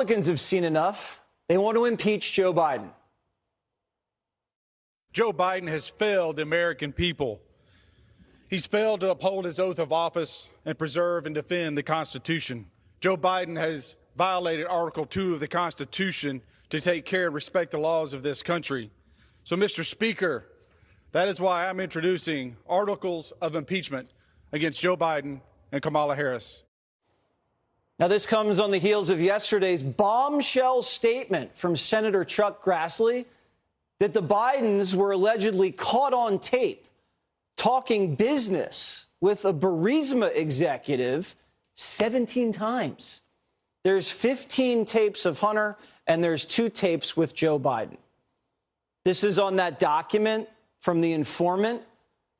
Republicans have seen enough. They want to impeach Joe Biden. Joe Biden has failed the American people. He's failed to uphold his oath of office and preserve and defend the Constitution. Joe Biden has violated Article 2 of the Constitution to take care and respect the laws of this country. So, Mr. Speaker, that is why I'm introducing articles of impeachment against Joe Biden and Kamala Harris. Now, this comes on the heels of yesterday's bombshell statement from Senator Chuck Grassley that the Bidens were allegedly caught on tape talking business with a Burisma executive 17 times. There's 15 tapes of Hunter, and there's 2 tapes with Joe Biden. This is on that document from the informant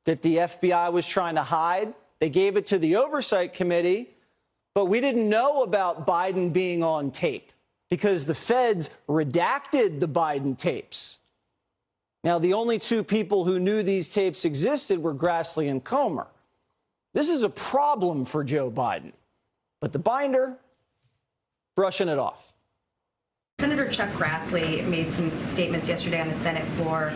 that the FBI was trying to hide. They gave it to the Oversight Committee, but we didn't know about Biden being on tape because the feds redacted the Biden tapes. Now, the only 2 people who knew these tapes existed were Grassley and Comer. This is a problem for Joe Biden, but the binder, brushing it off. Senator Chuck Grassley made some statements yesterday on the Senate floor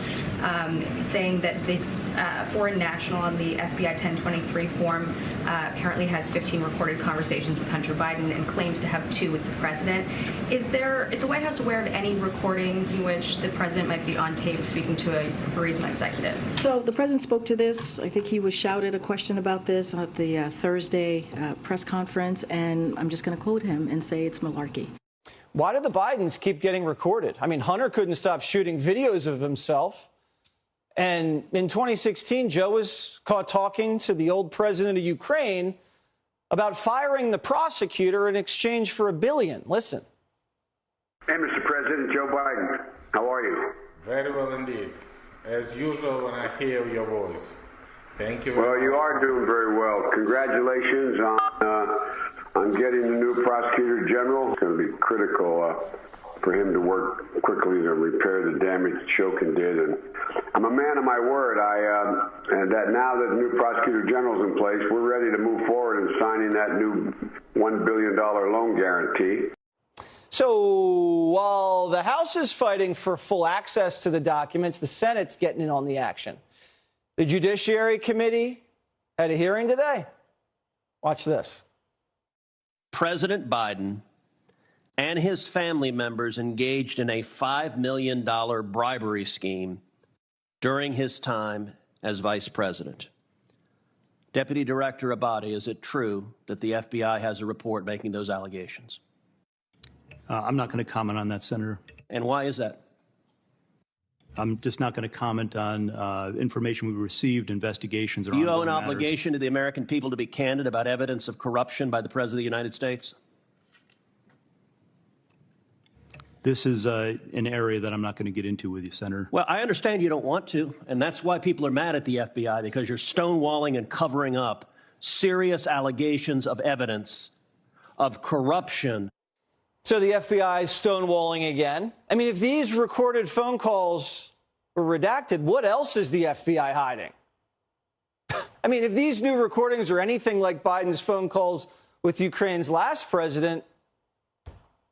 saying that this foreign national on the FBI 1023 form apparently has 15 recorded conversations with Hunter Biden and claims to have 2 with the president. Is the White House aware of any recordings in which the president might be on tape speaking to a Burisma executive? So the president spoke to this. I think he was shouted a question about this at the Thursday press conference, and I'm just going to quote him and say it's malarkey. Why do the Bidens keep getting recorded? I mean, Hunter couldn't stop shooting videos of himself. And in 2016, Joe was caught talking to the old president of Ukraine about firing the prosecutor in exchange for $1 billion. Listen. Hey, Mr. President, Joe Biden, how are you? Very well indeed. As usual, when I hear your voice. Thank you. Well, you are doing very well. Congratulations on getting the new prosecutor general. It's going to be critical for him to work quickly to repair the damage Shokin did. And I'm a man of my word. And that now that the new prosecutor general's in place, we're ready to move forward in signing that new $1 billion loan guarantee. So while the House is fighting for full access to the documents, the Senate's getting in on the action. The Judiciary Committee had a hearing today. Watch this. President Biden and his family members engaged in a $5 million bribery scheme during his time as vice president. Deputy Director Abadi, is it true that the FBI has a report making those allegations? I'm not going to comment on that, Senator. And why is that? I'm just not going to comment on information we received, investigations. Do you owe an obligation to the American people to be candid about evidence of corruption by the President of the United States? This is an area that I'm not going to get into with you, Senator. Well, I understand you don't want to, and that's why people are mad at the FBI, because you're stonewalling and covering up serious allegations of evidence of corruption. So the FBI is stonewalling again. I mean, if these recorded phone calls were redacted, what else is the FBI hiding? I mean, if these new recordings are anything like Biden's phone calls with Ukraine's last president,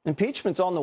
impeachment's on the way.